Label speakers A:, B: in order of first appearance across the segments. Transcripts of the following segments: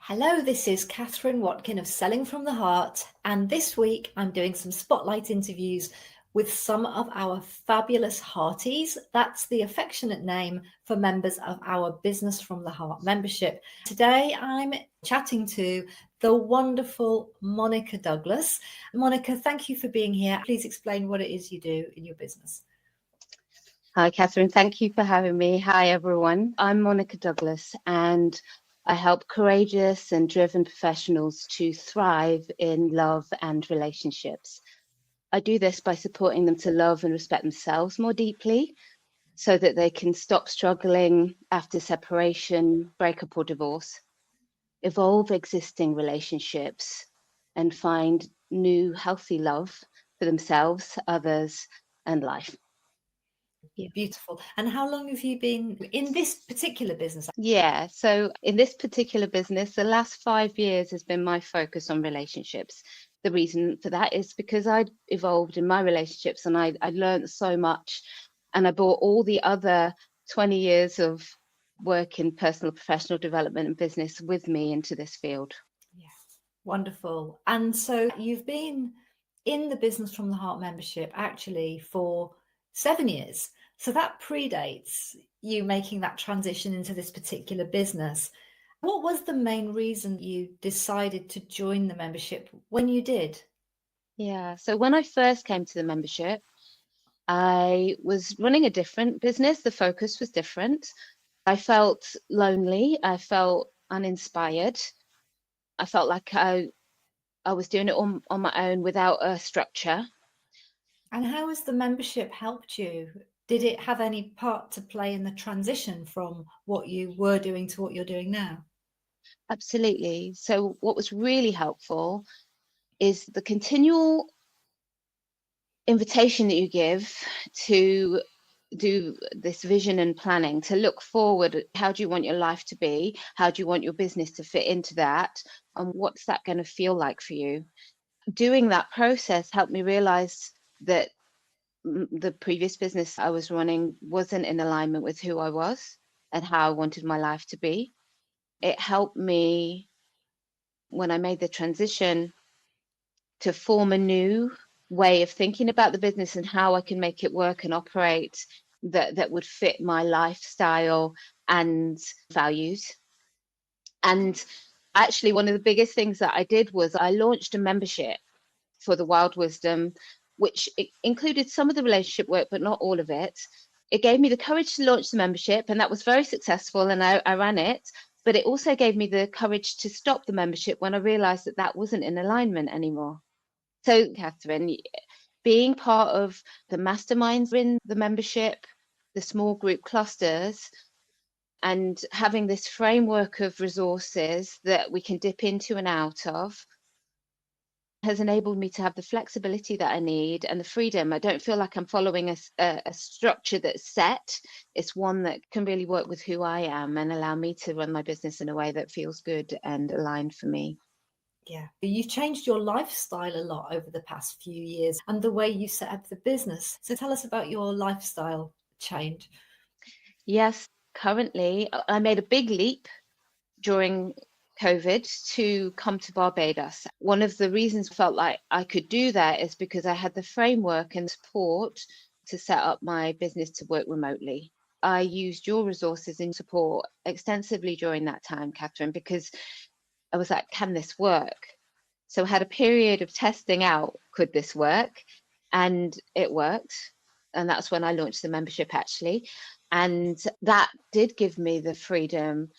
A: Hello, this is Catherine Watkin of Selling from the Heart, and this week I'm doing some spotlight interviews with some of our fabulous Hearties. That's the affectionate name for members of our Business from the Heart membership. Today I'm chatting to the wonderful Monica Douglas. Monica, thank you for being here. Please explain what it is you do in your business.
B: Hi, Catherine. Thank you for having me. Hi, everyone. I'm Monica Douglas, and I help courageous and driven professionals to thrive in love and relationships. I do this by supporting them to love and respect themselves more deeply so that they can stop struggling after separation, breakup, or divorce, evolve existing relationships, and find new healthy love for themselves, others, and life.
A: Yeah. Beautiful. And how long have you been in this particular business?
B: Yeah, so in this particular business, the last 5 years has been my focus on relationships. The reason for that is because I'd evolved in my relationships and I learned so much, and I brought all the other 20 years of work in personal professional development and business with me into this field.
A: Yeah, wonderful. And so you've been in the Business from the Heart membership actually for 7 years. So that predates you making that transition into this particular business. What was the main reason you decided to join the membership when you did?
B: Yeah, so when I first came to the membership, I was running a different business. The focus was different. I felt lonely. I felt uninspired. I felt like I was doing it on my own without a structure.
A: And how has the membership helped you? Did it have any part to play in the transition from what you were doing to what you're doing now?
B: Absolutely. So, what was really helpful is the continual invitation that you give to do this vision and planning, to look forward. How do you want your life to be? How do you want your business to fit into that? And what's that going to feel like for you? Doing that process helped me realize that the previous business I was running wasn't in alignment with who I was and how I wanted my life to be. It helped me when I made the transition to form a new way of thinking about the business and how I can make it work and operate that would fit my lifestyle and values. And actually, one of the biggest things that I did was I launched a membership for the Wild Wisdom, which included some of the relationship work, but not all of it. It gave me the courage to launch the membership, and that was very successful, and I ran it. But it also gave me the courage to stop the membership when I realized that that wasn't in alignment anymore. So, Catherine, being part of the masterminds in the membership, the small group clusters, and having this framework of resources that we can dip into and out of has enabled me to have the flexibility that I need and the freedom. I don't feel like I'm following a structure that's set. It's one that can really work with who I am and allow me to run my business in a way that feels good and aligned for me.
A: Yeah, you've changed your lifestyle a lot over the past few years and the way you set up the business. So tell us about your lifestyle change.
B: Yes, currently I made a big leap during COVID to come to Barbados. One of the reasons I felt like I could do that is because I had the framework and support to set up my business to work remotely. I used your resources and support extensively during that time, Catherine, because I was like, can this work? So I had a period of testing out, could this work? And it worked. And that's when I launched the membership actually. And that did give me the freedom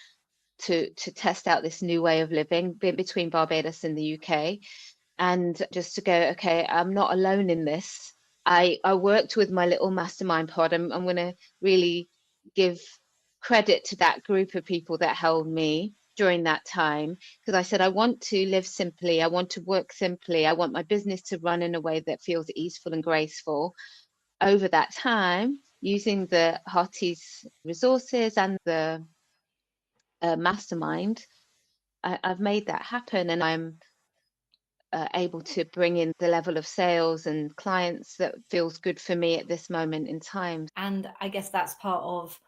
B: to test out this new way of living between Barbados and the UK, and just to go, okay, I'm not alone in this. I worked with my little mastermind pod. I'm going to really give credit to that group of people that held me during that time, because I said I want to live simply, I want to work simply, I want my business to run in a way that feels easeful and graceful. Over that time, using the Hearties resources and the mastermind, I've made that happen, and I'm able to bring in the level of sales and clients that feels good for me at this moment in time.
A: And I guess that's part of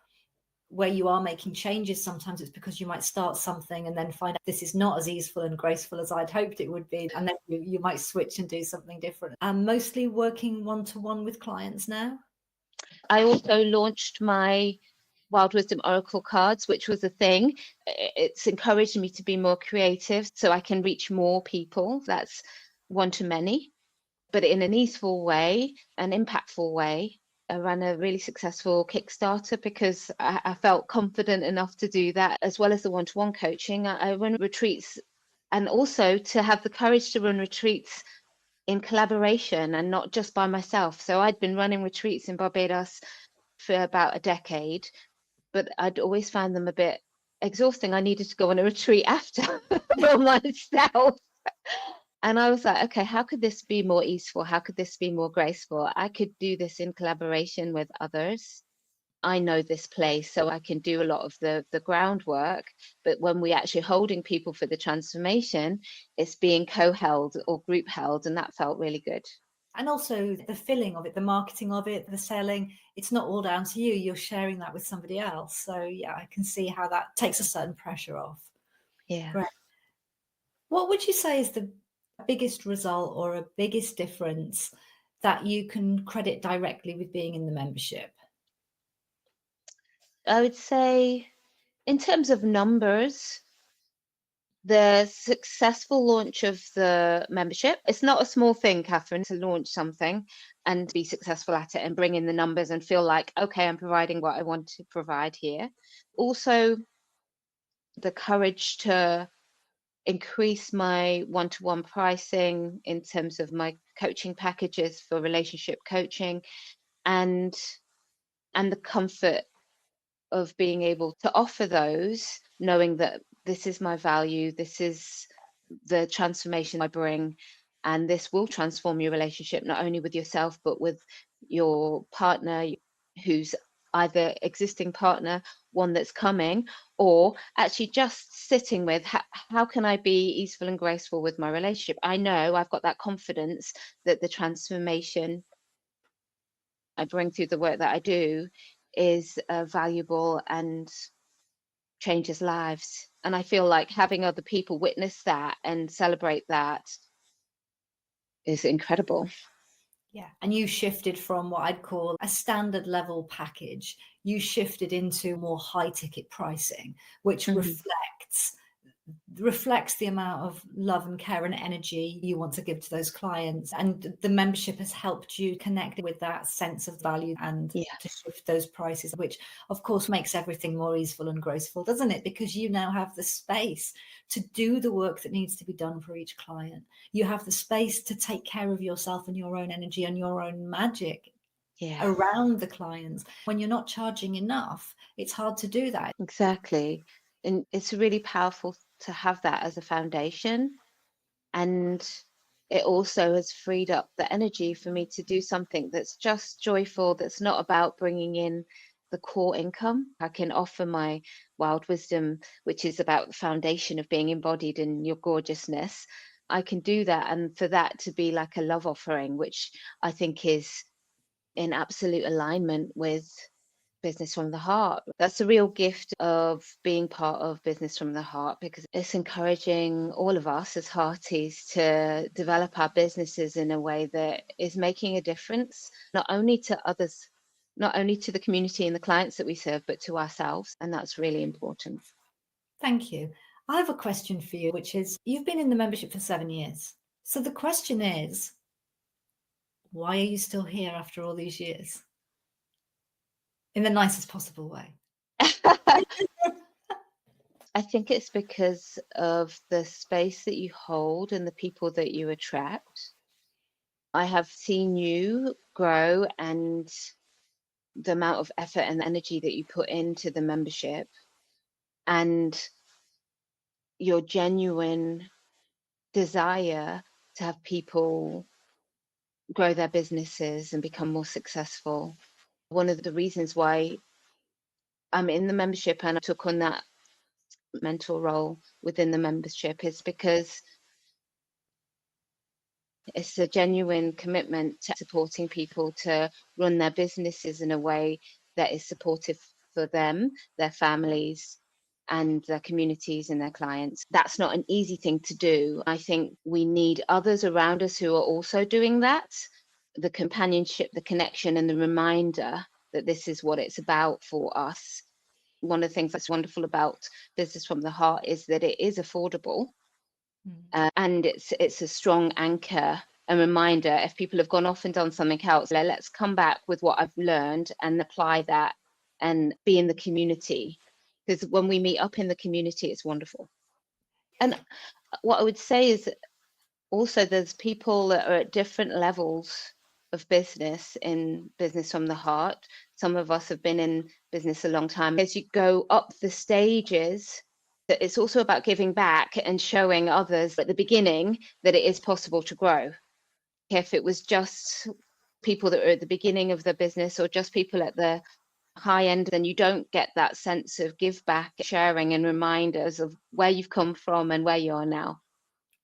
A: where you are making changes, sometimes it's because you might start something and then find out this is not as easeful and graceful as I'd hoped it would be. And then you might switch and do something different. I'm mostly working one-to-one with clients now.
B: I also launched my Wild Wisdom Oracle cards, which was a thing. It's encouraged me to be more creative so I can reach more people. That's one to many, but in an easeful way, an impactful way. I ran a really successful Kickstarter because I felt confident enough to do that, as well as the one-to-one coaching. I run retreats, and also to have the courage to run retreats in collaboration and not just by myself. So I'd been running retreats in Barbados for about a decade, but I'd always found them a bit exhausting. I needed to go on a retreat after for myself. And I was like, okay, how could this be more easeful? How could this be more graceful? I could do this in collaboration with others. I know this place, so I can do a lot of the groundwork. But when we actually holding people for the transformation, it's being co-held or group held, and that felt really good.
A: And also the filling of it, the marketing of it, the selling, it's not all down to you. You're sharing that with somebody else. So yeah, I can see how that takes a certain pressure off.
B: Yeah.
A: Great. What would you say is the biggest result or a biggest difference that you can credit directly with being in the membership?
B: I would say in terms of numbers, the successful launch of the membership. It's not a small thing, Catherine, to launch something and be successful at it and bring in the numbers and feel like, okay, I'm providing what I want to provide here. Also, the courage to increase my one-to-one pricing in terms of my coaching packages for relationship coaching, and the comfort of being able to offer those, knowing that this is my value, this is the transformation I bring, and this will transform your relationship, not only with yourself, but with your partner, who's either existing partner, one that's coming, or actually just sitting with how can I be easeful and graceful with my relationship? I know I've got that confidence that the transformation I bring through the work that I do is valuable and changes lives. And I feel like having other people witness that and celebrate that is incredible.
A: Yeah. And you shifted from what I'd call a standard level package. You shifted into more high ticket pricing, which reflects the amount of love and care and energy you want to give to those clients. And the membership has helped you connect with that sense of value and to shift those prices, which of course makes everything more easeful and graceful, doesn't it? Because you now have the space to do the work that needs to be done for each client. You have the space to take care of yourself and your own energy and your own magic around the clients. When you're not charging enough, it's hard to do that.
B: Exactly. And it's really powerful to have that as a foundation. And it also has freed up the energy for me to do something that's just joyful, that's not about bringing in the core income. I can offer my wild wisdom, which is about the foundation of being embodied in your gorgeousness. I can do that. And for that to be like a love offering, which I think is in absolute alignment with business from the heart. That's a real gift of being part of business from the heart, because it's encouraging all of us as hearties to develop our businesses in a way that is making a difference, not only to others, not only to the community and the clients that we serve, but to ourselves. And that's really important.
A: Thank you. I have a question for you, which is, you've been in the membership for 7 years. So the question is, why are you still here after all these years? In the nicest possible way.
B: I think it's because of the space that you hold and the people that you attract. I have seen you grow, and the amount of effort and energy that you put into the membership, and your genuine desire to have people grow their businesses and become more successful. One of the reasons why I'm in the membership and I took on that mentor role within the membership is because it's a genuine commitment to supporting people to run their businesses in a way that is supportive for them, their families, and their communities and their clients. That's not an easy thing to do. I think we need others around us who are also doing that. The companionship, the connection, and the reminder that this is what it's about for us. One of the things that's wonderful about Business from the Heart is that it is affordable, and it's a strong anchor, a reminder. If people have gone off and done something else, let's come back with what I've learned and apply that and be in the community. Because when we meet up in the community, it's wonderful. And what I would say is also there's people that are at different levels of business in Business from the Heart. Some of us have been in business a long time. As you go up the stages, that it's also about giving back and showing others at the beginning that it is possible to grow. If it was just people that are at the beginning of the business or just people at the high end, then you don't get that sense of give back, sharing, and reminders of where you've come from and where you are now.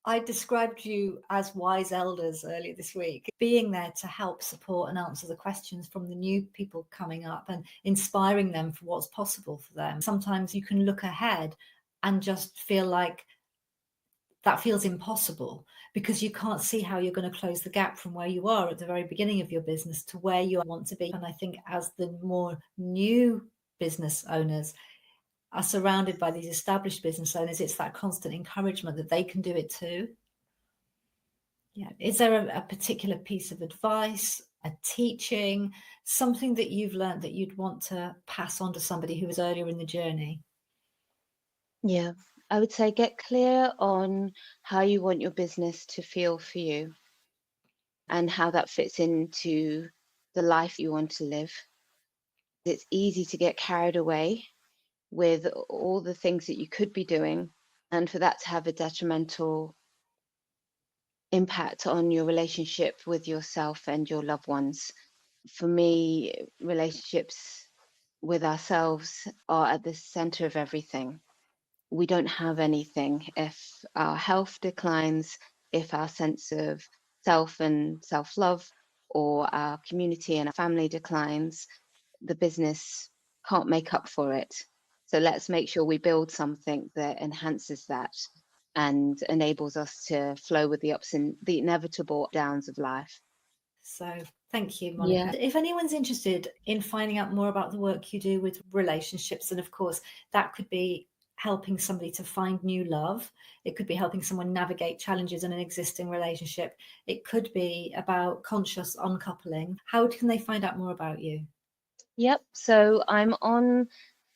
A: I described you as wise elders earlier this week, being there to help support and answer the questions from the new people coming up and inspiring them for what's possible for them. Sometimes you can look ahead and just feel like that feels impossible because you can't see how you're going to close the gap from where you are at the very beginning of your business to where you want to be. And I think as the more new business owners are surrounded by these established business owners, it's that constant encouragement that they can do it too. Yeah. Is there a particular piece of advice, a teaching, something that you've learned that you'd want to pass on to somebody who was earlier in the journey?
B: Yeah, I would say get clear on how you want your business to feel for you and how that fits into the life you want to live. It's easy to get carried away with all the things that you could be doing, and for that to have a detrimental impact on your relationship with yourself and your loved ones. For me, relationships with ourselves are at the center of everything. We don't have anything if our health declines, if our sense of self and self love or our community and our family declines, the business can't make up for it. So let's make sure we build something that enhances that and enables us to flow with the ups and the inevitable downs of life.
A: So thank you,
B: Yeah.
A: Monica. If anyone's interested in finding out more about the work you do with relationships, and of course, that could be helping somebody to find new love. It could be helping someone navigate challenges in an existing relationship. It could be about conscious uncoupling. How can they find out more about you?
B: Yep. So I'm on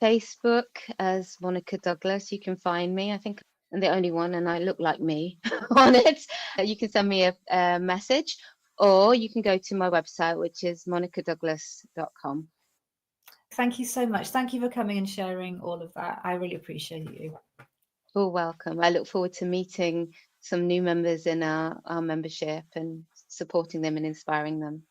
B: Facebook as Monica Douglas. You can find me. I think I'm the only one, and I look like me on it. You can send me a message, or you can go to my website, which is monicadouglas.com.
A: Thank you so much. Thank you for coming and sharing all of that. I really appreciate you.
B: You're welcome. I look forward to meeting some new members in our membership and supporting them and inspiring them.